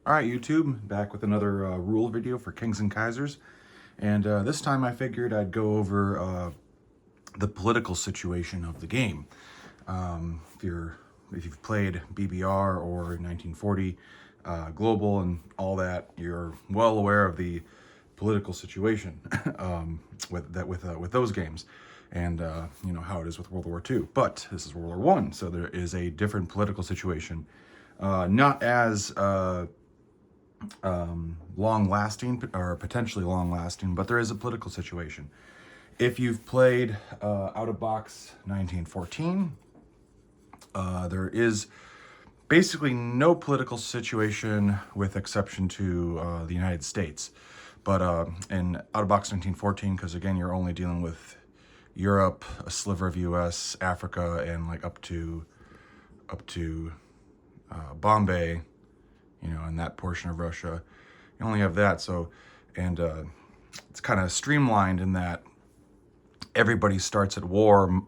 All right, YouTube, back with another rule video for Kings and Kaisers. And this time I figured I'd go over the political situation of the game. If you've played BBR or 1940 Global and all that, you're well aware of the political situation with those games, and you know how it is with World War II. But this is World War I, so there is a different political situation, not as long-lasting or potentially long-lasting, but there is a political situation. If you've played out-of-box 1914, there is basically no political situation with exception to the United States. But in out-of-box 1914, because again, you're only dealing with Europe, a sliver of US, Africa, and like up to Bombay, you know, and that portion of Russia. You only have that, so, and it's kind of streamlined in that everybody starts at war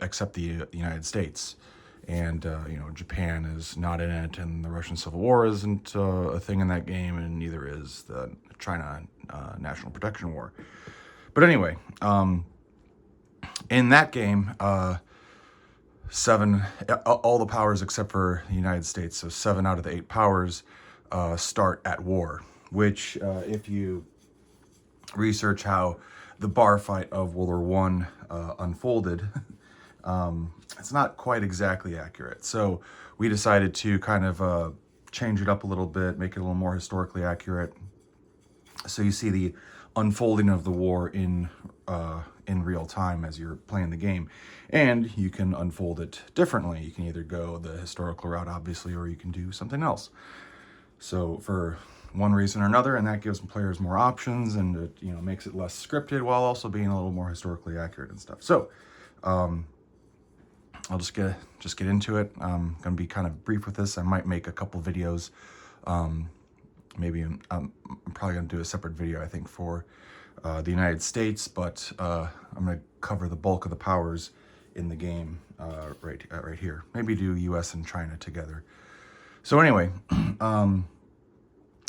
except the United States. And, you know, Japan is not in it, and the Russian Civil War isn't a thing in that game, and neither is the China National Protection War. But anyway, in that game, all the powers except for the United States, so 7 out of the 8 powers start at war, which if you research how the bar fight of World War I unfolded, it's not quite exactly accurate. So we decided to kind of change it up a little bit, make it a little more historically accurate. So you see the unfolding of the war in real time as you're playing the game, and you can unfold it differently. You can either go the historical route, obviously, or you can do something else. So for one reason or another, and that gives players more options, and it, you know, makes it less scripted while also being a little more historically accurate and stuff. So I'll just get into it. I'm gonna be kind of brief with this. I might make a couple videos. Maybe I'm probably gonna do a separate video, I think, for the United States, but I'm gonna cover the bulk of the powers in the game right here. Maybe do US and China together. So anyway,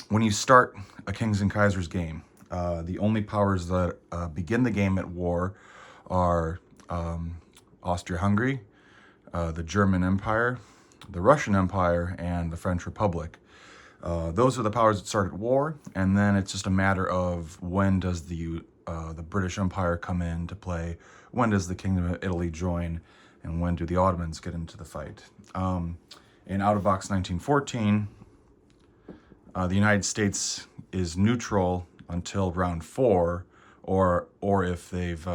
when you start a Kings and Kaisers game, the only powers that begin the game at war are Austria-Hungary, the German Empire, the Russian Empire, and the French Republic. Those are the powers that start at war, and then it's just a matter of when does the British Empire come into play, when does the Kingdom of Italy join, and when do the Ottomans get into the fight. In out-of-box 1914, the United States is neutral until round 4, or if they've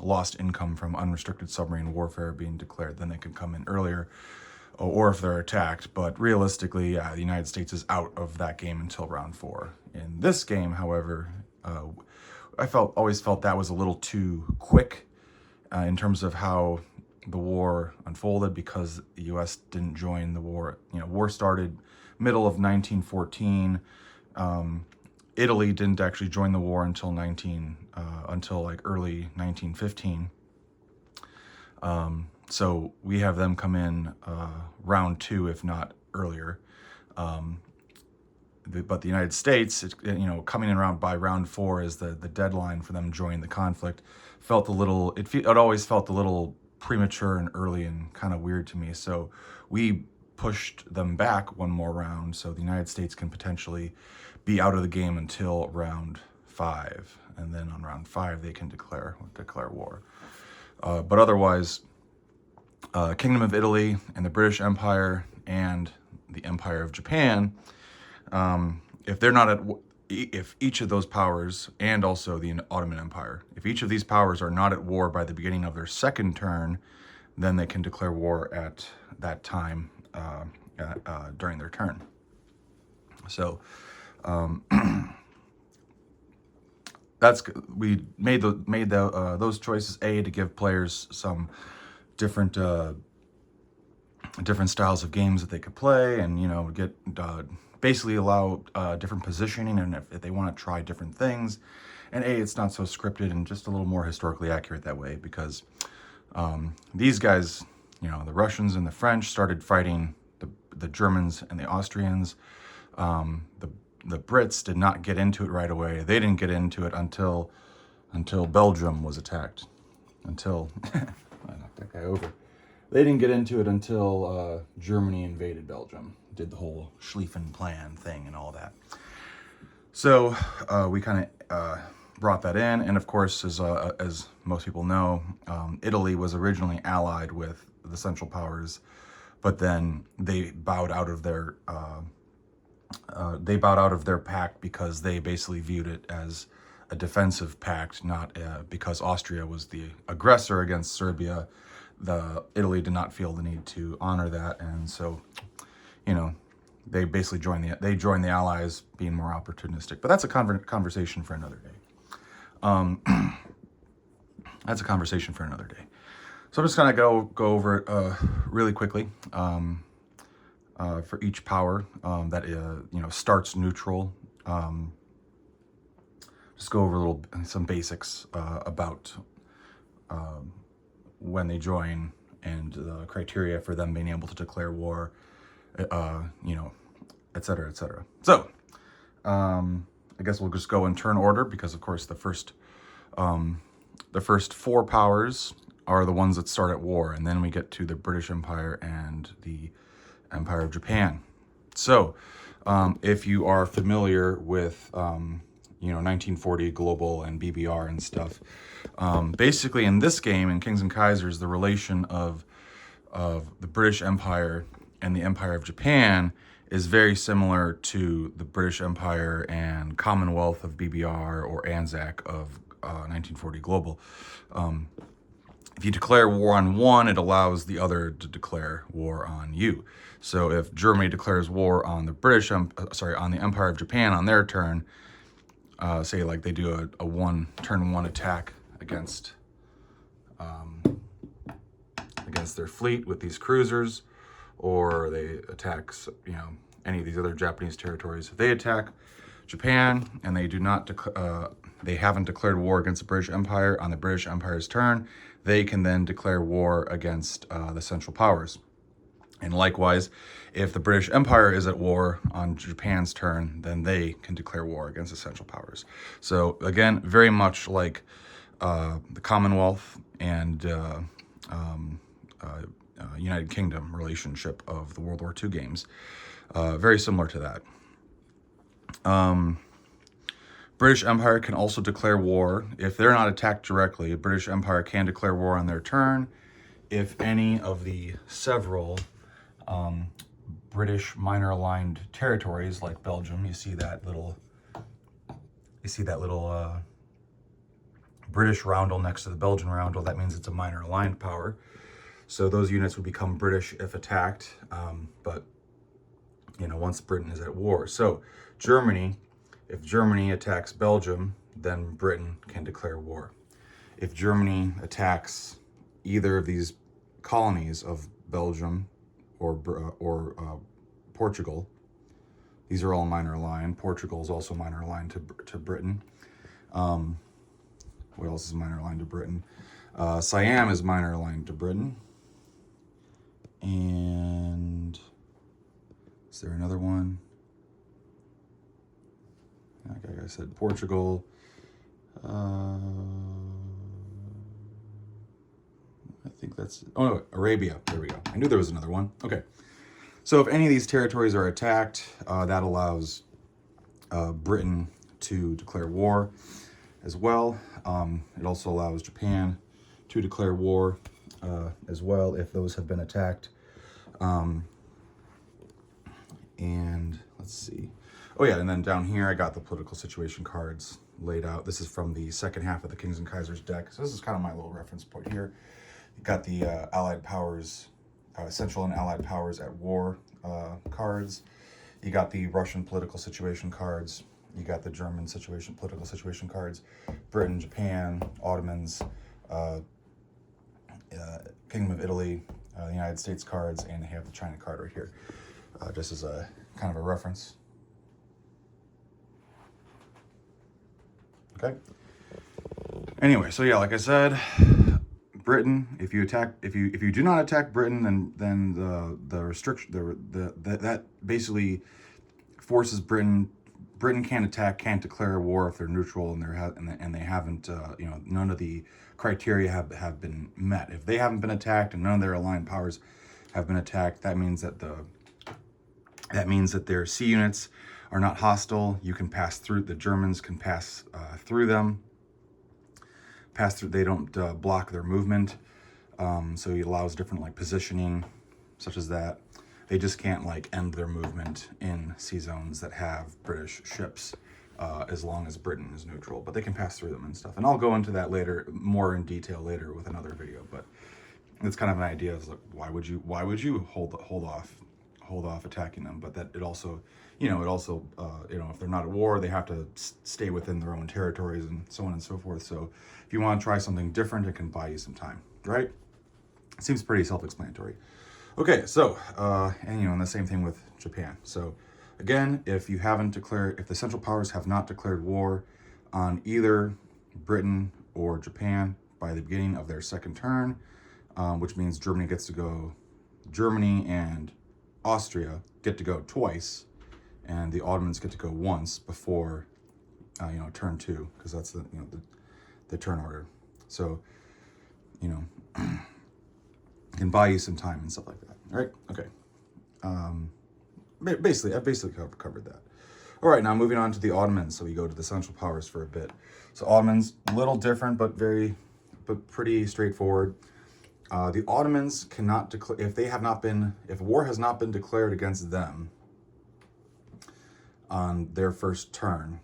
lost income from unrestricted submarine warfare being declared, then they can come in earlier, or if they're attacked. But realistically, yeah, the United States is out of that game until round 4. In this game, however, I always felt that was a little too quick in terms of how the war unfolded, because the U.S. didn't join the war. You know, war started middle of 1914. Italy didn't actually join the war until like early 1915. So we have them come in round 2, if not earlier. But the United States, you know, coming in by round 4 is the deadline for them joining the conflict. Felt a little. It always felt a little premature and early and kind of weird to me. So we pushed them back one more round, so the United States can potentially be out of the game until round 5, and then on round 5 they can declare war. But otherwise, Kingdom of Italy and the British Empire and the Empire of Japan, if they're not if each of those powers, and also the Ottoman Empire, if each of these powers are not at war by the beginning of their second turn, then they can declare war at that time during their turn. So we made those choices to give players some different styles of games that they could play, and, you know, get basically allow different positioning, and if they want to try different things, and it's not so scripted and just a little more historically accurate that way, because these guys, you know, the Russians and the French started fighting the Germans and the Austrians The Brits did not get into it right away. They didn't get into it until Belgium was attacked. Until I knocked that guy over. They didn't get into it until Germany invaded Belgium, did the whole Schlieffen Plan thing and all that. So we kind of brought that in, and of course, as most people know, Italy was originally allied with the Central Powers, but then they bowed out of their pact because they basically viewed it as a defensive pact, not because Austria was the aggressor against Serbia. Italy did not feel the need to honor that, and so, you know, they basically joined the Allies, being more opportunistic. But that's a conversation for another day. That's a conversation for another day. So I'm just gonna go over it really quickly for each power that starts neutral. Just go over some basics about when they join and the criteria for them being able to declare war, et cetera, et cetera. So, I guess we'll just go in turn order because, of course, the first four powers are the ones that start at war, and then we get to the British Empire and the Empire of Japan. So, if you are familiar with 1940 Global and BBR and stuff, basically in this game, in Kings and Kaisers, the relation of the British Empire and the Empire of Japan is very similar to the British Empire and Commonwealth of BBR or ANZAC of 1940 Global. If you declare war on one, it allows the other to declare war on you. So if Germany declares war on the on the Empire of Japan on their turn, say like they do a turn one attack against their fleet with these cruisers, or they attack any of these other Japanese territories. If they attack Japan and they do not they haven't declared war against the British Empire on the British Empire's turn, they can then declare war against the Central Powers. And likewise, if the British Empire is at war on Japan's turn, then they can declare war against the Central Powers. So again, very much like the Commonwealth and United Kingdom relationship of the World War II games. Very similar to that. British Empire can also declare war. If they're not attacked directly, British Empire can declare war on their turn if any of the several British minor aligned territories, like Belgium, you see that little British roundel next to the Belgian roundel. That means it's a minor aligned power. So those units would become British if attacked, but once Britain is at war. So Germany, if Germany attacks Belgium, then Britain can declare war. If Germany attacks either of these colonies of Belgium or Portugal, these are all minor aligned. Portugal is also minor aligned to Britain. What else is minor aligned to Britain? Siam is minor aligned to Britain. And is there another one? Like I said, Portugal. I think that's... Oh, no, Arabia. There we go. I knew there was another one. Okay. So if any of these territories are attacked, that allows Britain to declare war as well. It also allows Japan to declare war as well if those have been attacked. And let's see. Oh yeah, and then down here I got the political situation cards laid out. This is from the second half of the Kings and Kaisers deck. So this is kind of my little reference point here. You got the Allied powers, Central and Allied powers at war cards. You got the Russian political situation cards. You got the German political situation cards. Britain, Japan, Ottomans, Kingdom of Italy, the United States cards, and they have the China card right here, just as a kind of a reference. Okay. Anyway, so yeah, like I said, Britain. If you do not attack Britain, then the restriction that basically forces Britain. Britain can't attack, can't declare war if they're neutral and they haven't, none of the criteria have been met. If they haven't been attacked and none of their aligned powers have been attacked, that means that their sea units are not hostile. You can pass through. The Germans can pass through them. Pass through. They don't block their movement. So it allows different like positioning, such as that. They just can't like end their movement in sea zones that have British ships, as long as Britain is neutral. But they can pass through them and stuff. And I'll go into that later, more in detail later with another video. But it's kind of an idea of like, why would you hold off attacking them? But that it also, if they're not at war, they have to stay within their own territories and so on and so forth. So if you want to try something different, it can buy you some time, right? It seems pretty self-explanatory. Okay, so, and the same thing with Japan. So again, if the Central Powers have not declared war on either Britain or Japan by the beginning of their second turn, which means Germany and Austria get to go twice, and the Ottomans get to go once before, turn 2, because that's the turn order. So, can buy you some time and stuff like that. All right? Okay. I've basically covered that. All right, now moving on to the Ottomans. So we go to the Central Powers for a bit. So Ottomans, a little different, but pretty straightforward. The Ottomans cannot declare, if war has not been declared against them on their first turn,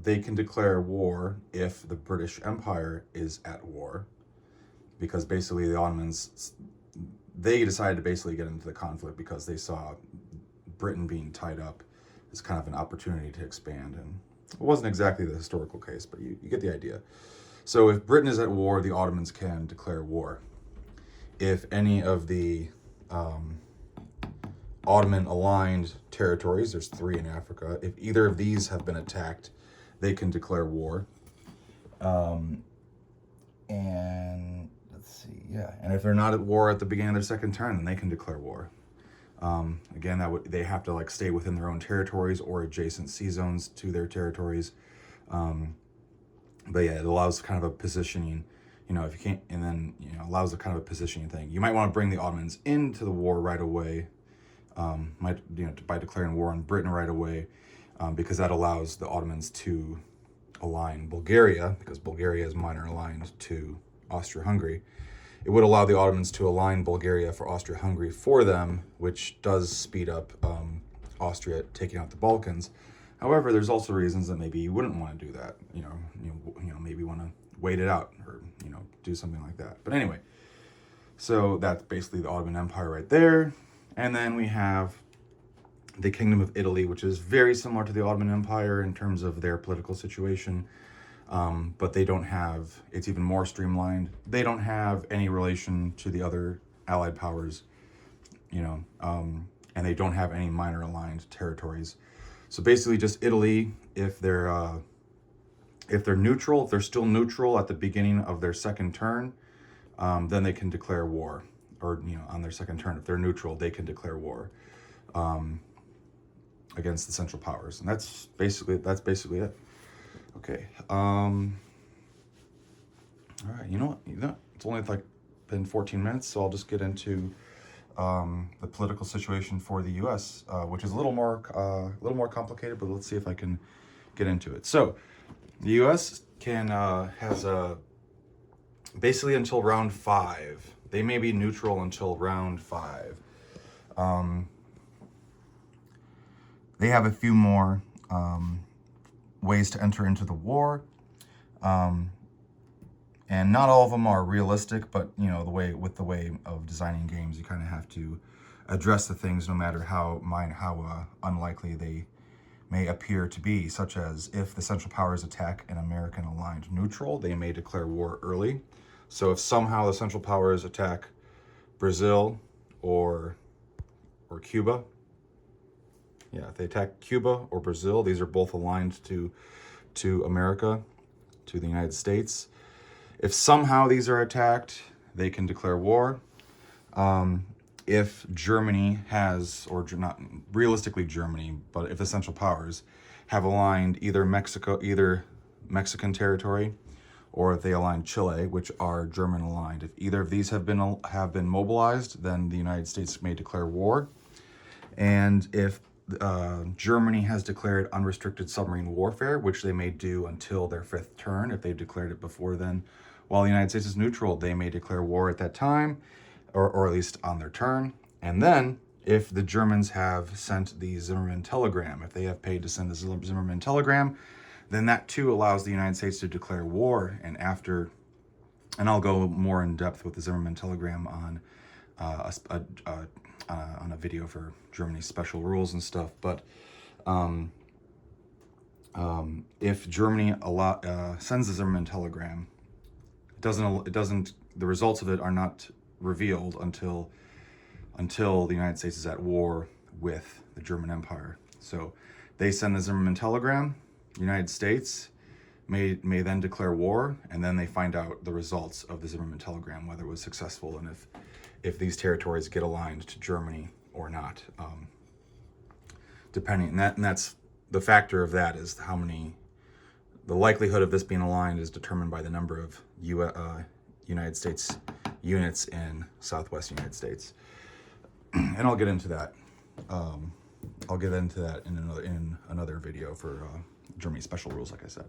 they can declare war if the British Empire is at war, because basically the Ottomans, they decided to basically get into the conflict because they saw Britain being tied up as kind of an opportunity to expand. And it wasn't exactly the historical case, but you get the idea. So if Britain is at war, the Ottomans can declare war. If any of the Ottoman-aligned territories, there's 3 in Africa, if either of these have been attacked, they can declare war. And let's see, and if they're not at war at the beginning of their second turn, then they can declare war. Again, they have to like stay within their own territories or adjacent sea zones to their territories. But yeah, it allows kind of a positioning. If you can't, and then allows a kind of a positioning thing. You might want to bring the Ottomans into the war right away, by declaring war on Britain right away, because that allows the Ottomans to align Bulgaria, because Bulgaria is minor aligned to Austria-Hungary. It would allow the Ottomans to align Bulgaria for Austria-Hungary for them, which does speed up Austria taking out the Balkans. However, there's also reasons that maybe you wouldn't want to do that. Maybe you want to wait it out, or do something like that. But anyway, so that's basically the Ottoman Empire right there. And then we have the Kingdom of Italy, which is very similar to the Ottoman Empire in terms of their political situation. But they don't have, it's even more streamlined. They don't have any relation to the other allied powers, and they don't have any minor aligned territories. So basically just Italy, if they're neutral, if they're still neutral at the beginning of their second turn, then they can declare war, or, on their second turn, if they're neutral, they can declare war, against the Central Powers. And that's basically it. Okay. All right. It's only been 14 minutes, so I'll just get into the political situation for the U.S., which is a little more complicated, but let's see if I can get into it. So, the U.S. has basically until round 5. They may be neutral until round 5. They have a few more ways to enter into the war, and not all of them are realistic. But the way of designing games, you kind of have to address the things no matter how unlikely they may appear to be. Such as if the Central Powers attack an American aligned neutral, they may declare war early. So if somehow the Central Powers attack Brazil or Cuba. Yeah, if they attack Cuba or Brazil, these are both aligned to America, to the United States. If somehow these are attacked, they can declare war. if Germany has, or not realistically Germany, but if the Central Powers have aligned either Mexican territory, or if they align Chile, which are German aligned. If either of these have been mobilized, then the United States may declare war. And if Germany has declared unrestricted submarine warfare, which they may do until their 5th turn, if they've declared it before then, while the United States is neutral, they may declare war at that time, or at least on their turn. And then, if the Germans have sent the Zimmermann telegram, if they have paid to send the Zimmermann telegram, then that too allows the United States to declare war. And I'll go more in depth with the Zimmermann telegram on a video for Germany's special rules and stuff. But if Germany sends the Zimmermann telegram, the results of it are not revealed until the United States is at war with the German Empire. So they send the Zimmermann telegram. The United States may then declare war, and then they find out the results of the Zimmermann telegram, whether it was successful, and if these territories get aligned to Germany or not. Depending, and that's the factor of that is the likelihood of this being aligned is determined by the number of United States units in Southwest United States. And I'll get into that. In another video for Germany's special rules, like I said.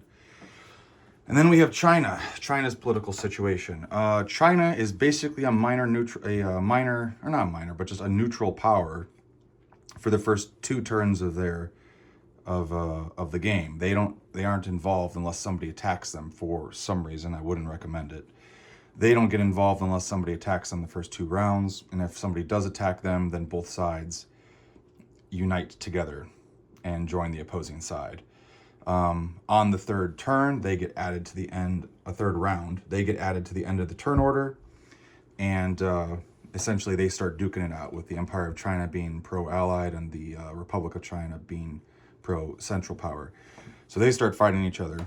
And then we have China. China's political situation. China is basically a just a neutral power for the first 2 turns of the game. They aren't involved unless somebody attacks them for some reason. I wouldn't recommend it. They don't get involved unless somebody attacks them the first 2 rounds. And if somebody does attack them, then both sides unite together and join the opposing side. On the 3rd turn, they get added to the end, a 3rd round, they get added to the end of the turn order. And essentially they start duking it out with the Empire of China being pro-Allied and the Republic of China being pro-Central Power. So they start fighting each other.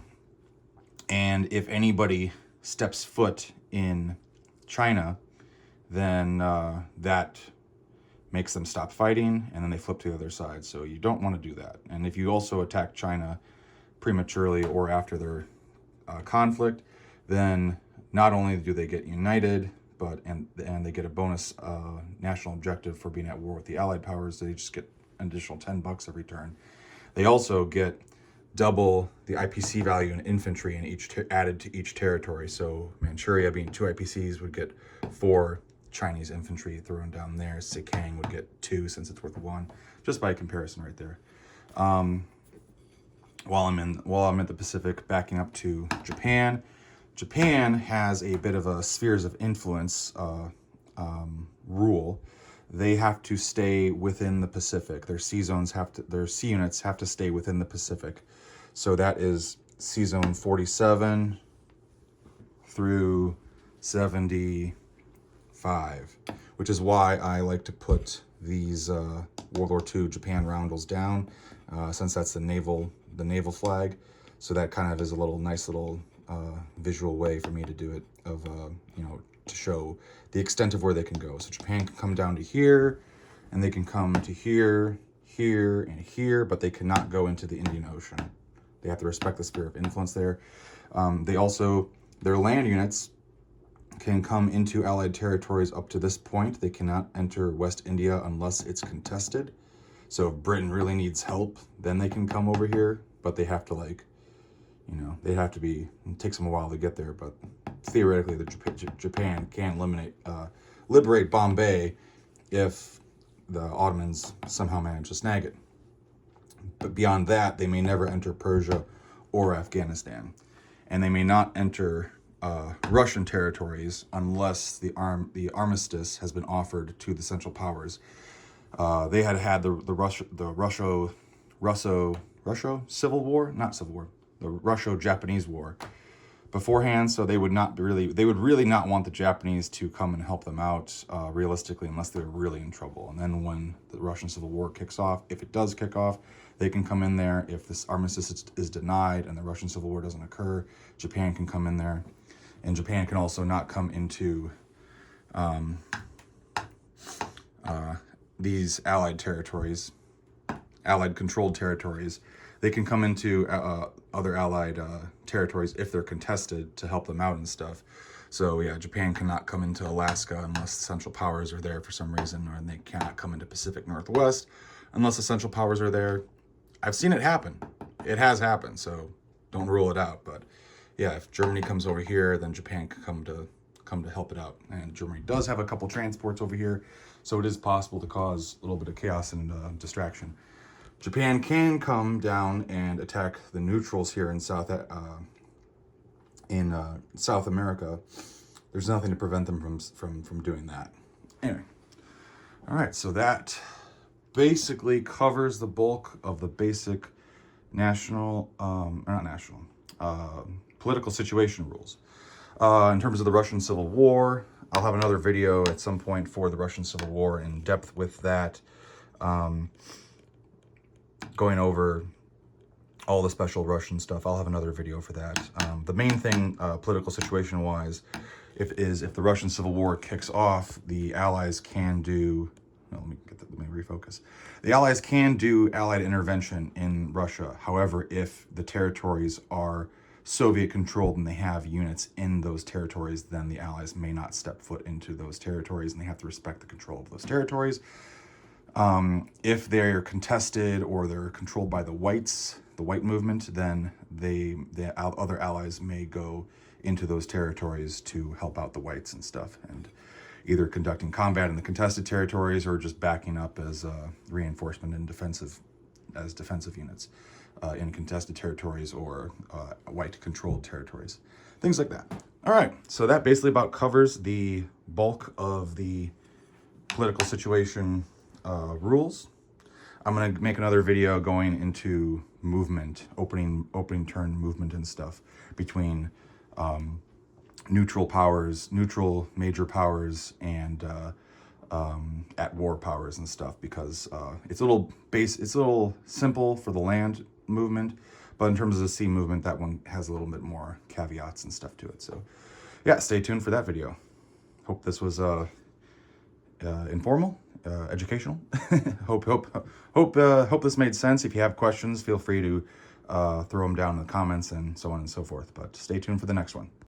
And if anybody steps foot in China, then that makes them stop fighting, and then they flip to the other side. So you don't want to do that. And if you also attack China prematurely or after their conflict, then not only do they get united, but and they get a bonus national objective for being at war with the Allied powers. They just get an additional $10 every turn. They also get double the IPC value in infantry in added to each territory. So Manchuria being 2 IPCs would get 4 Chinese infantry thrown down there. Sikang would get 2 since it's worth 1, just by comparison right there. While I'm at the Pacific, backing up to Japan. Japan has a bit of a spheres of influence rule. They have to stay within the Pacific. Their sea units have to stay within the Pacific. So that is sea zone 47 through 75, which is why I like to put these World War II Japan roundels down, since that's the naval flag. So that kind of is a nice little visual way for me to do it, to show the extent of where they can go. So Japan can come down to here, and they can come to here, here, and here, but they cannot go into the Indian Ocean. They have to respect the sphere of influence there. Their land units can come into Allied territories up to this point. They cannot enter West India unless it's contested. So if Britain really needs help, then they can come over here, but they have to it takes them a while to get there, but theoretically Japan can liberate Bombay if the Ottomans somehow manage to snag it. But beyond that, they may never enter Persia or Afghanistan. And they may not enter Russian territories unless the armistice has been offered to the Central Powers. They had the Russo-Japanese War beforehand, so they would really not want the Japanese to come and help them out realistically, unless they're really in trouble. And then when the Russian Civil War kicks off, if it does kick off, they can come in there. If this armistice is denied and the Russian Civil War doesn't occur, Japan can come in there. And Japan can also not come into these allied territories, allied controlled territories, they can come into other allied territories if they're contested to help them out and stuff. So yeah, Japan cannot come into Alaska unless the Central Powers are there for some reason, or they cannot come into Pacific Northwest unless the Central Powers are there. I've seen it happen. It has happened, so don't rule it out. But yeah, if Germany comes over here, then Japan can come to help it out. And Germany does have a couple transports over here, so it is possible to cause a little bit of chaos and distraction. Japan can come down and attack the neutrals here in South America. There's nothing to prevent them from doing that. Anyway, all right, so that basically covers the bulk of the basic political situation rules. In terms of the Russian Civil War, I'll have another video at some point for the Russian Civil War in depth with that, going over all the special Russian stuff. I'll have another video for that. The main thing, political situation-wise, if the Russian Civil War kicks off, the Allies can do... No, let me refocus. The Allies can do Allied intervention in Russia. However, if the territories are Soviet-controlled and they have units in those territories, then the Allies may not step foot into those territories, and they have to respect the control of those territories. If they're contested or they're controlled by the whites, the white movement, then the other allies may go into those territories to help out the whites and stuff, and either conducting combat in the contested territories or just backing up as reinforcement and defensive units in contested territories or white-controlled territories, things like that. All right, so that basically about covers the bulk of the political situation rules. I'm gonna make another video going into movement, opening turn movement and stuff between neutral powers, neutral major powers, and at war powers and stuff, because it's a little simple for the land movement, but in terms of the sea movement, that one has a little bit more caveats and stuff to it. So yeah, stay tuned for that video. Hope this was informal, educational. hope this made sense. If you have questions, feel free to throw them down in the comments and so on and so forth. But stay tuned for the next one.